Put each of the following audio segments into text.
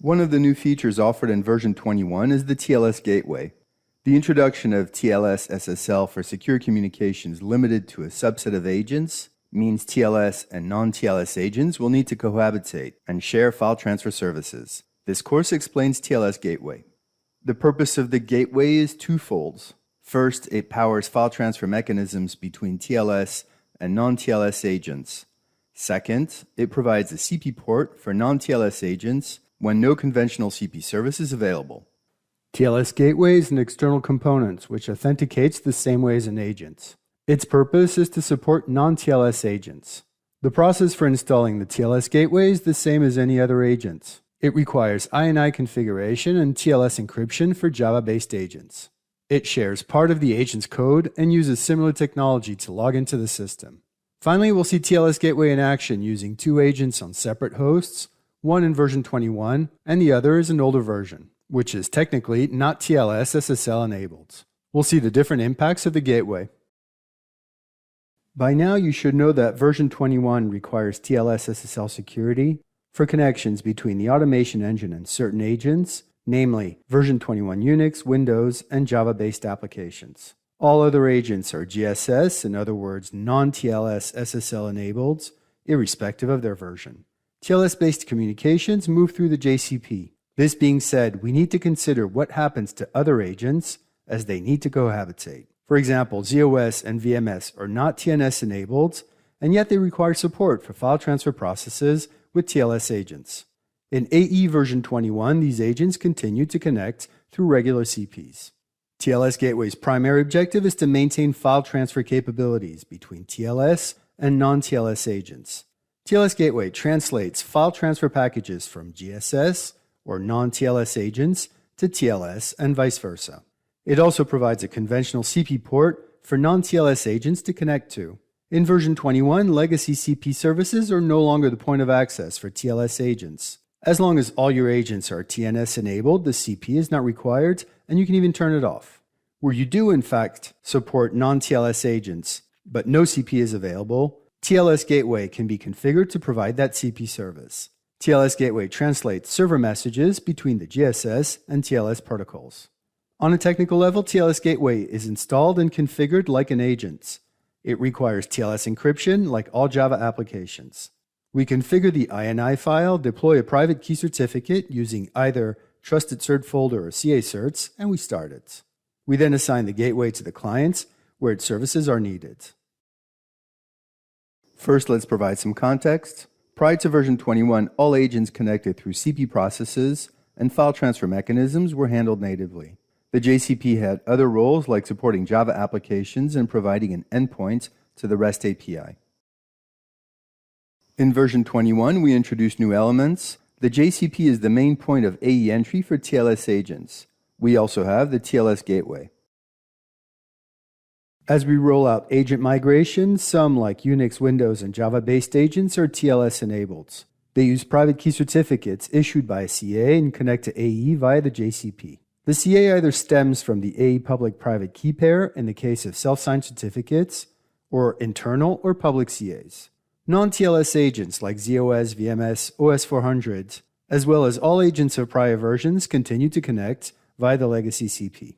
One of the new features offered in version 21 is the TLS Gateway. The introduction of TLS SSL for secure communications limited to a subset of agents means TLS and non-TLS agents will need to cohabitate and share file transfer services. This course explains TLS Gateway. The purpose of the gateway is twofold. First, it powers file transfer mechanisms between TLS and non-TLS agents. Second, it provides a CP port for non-TLS agents when no conventional CP service is available. TLS Gateway is an external component which authenticates the same way as an agent. Its purpose is to support non-TLS agents. The process for installing the TLS Gateway is the same as any other agent. It requires INI configuration and TLS encryption for Java-based agents. It shares part of the agent's code and uses similar technology to log into the system. Finally, we'll see TLS Gateway in action using two agents on separate hosts, one in version 21 and the other is an older version, which is technically not TLS SSL enabled. We'll see the different impacts of the gateway. By now, you should know that version 21 requires TLS SSL security for connections between the automation engine and certain agents, namely version 21 Unix, Windows, and Java-based applications. All other agents are GSS, in other words, non-TLS SSL enabled, irrespective of their version. TLS-based communications move through the JCP. This being said, we need to consider what happens to other agents as they need to cohabitate. For example, ZOS and VMS are not TNS enabled, and yet they require support for file transfer processes with TLS agents. In AE version 21, these agents continue to connect through regular CPs. TLS Gateway's primary objective is to maintain file transfer capabilities between TLS and non-TLS agents. TLS Gateway translates file transfer packages from GSS or non-TLS agents to TLS and vice versa. It also provides a conventional CP port for non-TLS agents to connect to. In version 21, legacy CP services are no longer the point of access for TLS agents. As long as all your agents are TNS enabled, the CP is not required and you can even turn it off. Where you do in fact support non-TLS agents, but no CP is available, TLS Gateway can be configured to provide that CP service. TLS Gateway translates server messages between the GSS and TLS protocols. On a technical level, TLS Gateway is installed and configured like an agent. It requires TLS encryption like all Java applications. We configure the INI file, deploy a private key certificate using either Trusted Cert Folder or CA certs, and we start it. We then assign the gateway to the client where its services are needed. First, let's provide some context. Prior to version 21, all agents connected through CP processes and file transfer mechanisms were handled natively. The JCP had other roles like supporting Java applications and providing an endpoint to the REST API. In version 21, we introduced new elements. The JCP is the main point of AE entry for TLS agents. We also have the TLS Gateway. As we roll out agent migration, some like Unix, Windows, and Java-based agents are TLS enabled. They use private key certificates issued by a CA and connect to AE via the JCP. The CA either stems from the AE public-private key pair in the case of self-signed certificates, or internal or public CAs. Non-TLS agents like ZOS, VMS, OS400, as well as all agents of prior versions continue to connect via the legacy CP.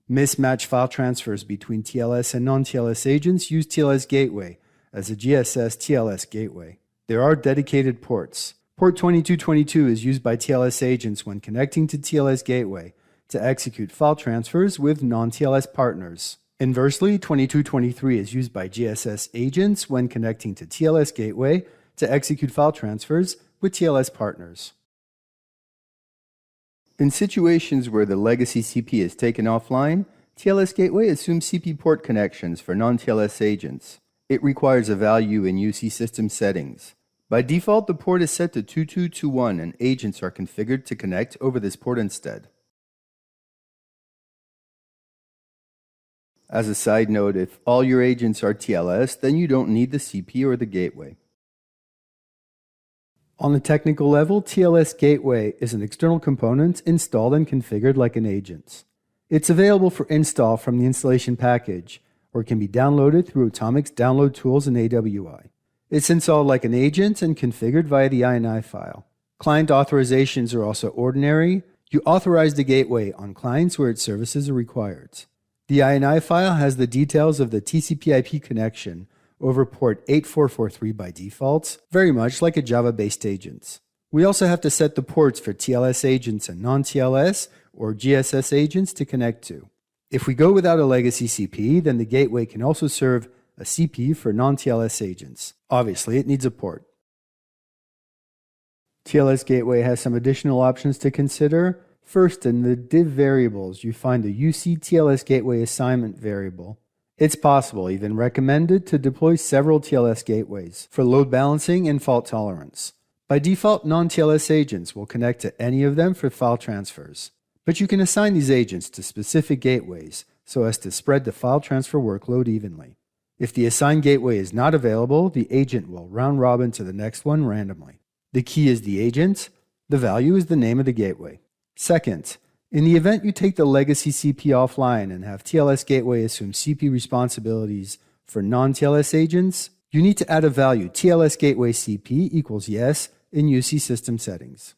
Mismatched file transfers between TLS and non-TLS agents use TLS Gateway as a GSS TLS gateway. There are dedicated ports. Port 2222 is used by TLS agents when connecting to TLS Gateway to execute file transfers with non-TLS partners. Inversely, 2223 is used by GSS agents when connecting to TLS Gateway to execute file transfers with TLS partners. In situations where the legacy CP is taken offline, TLS Gateway assumes CP port connections for non-TLS agents. It requires a value in UC system settings. By default, the port is set to 2221 and agents are configured to connect over this port instead. As a side note, if all your agents are TLS, then you don't need the CP or the gateway. On the technical level, TLS Gateway is an external component installed and configured like an agent. It's available for install from the installation package, or can be downloaded through Automic's download tools in AWI. It's installed like an agent and configured via the INI file. Client authorizations are also ordinary. You authorize the gateway on clients where its services are required. The INI file has the details of the TCP/IP connection over port 8443 by default, very much like a Java-based agent. We also have to set the ports for TLS agents and non-TLS or GSS agents to connect to. If we go without a legacy CP, then the gateway can also serve a CP for non-TLS agents. Obviously, it needs a port. TLS Gateway has some additional options to consider. First, in the div variables, you find the UC TLS Gateway assignment variable. It's possible, even recommended, to deploy several TLS gateways for load balancing and fault tolerance. By default, non-TLS agents will connect to any of them for file transfers. But you can assign these agents to specific gateways so as to spread the file transfer workload evenly. If the assigned gateway is not available, the agent will round robin to the next one randomly. The key is the agent. The value is the name of the gateway. Second, in the event you take the legacy CP offline and have TLS Gateway assume CP responsibilities for non-TLS agents, you need to add a value TLS Gateway CP equals yes in UC system settings.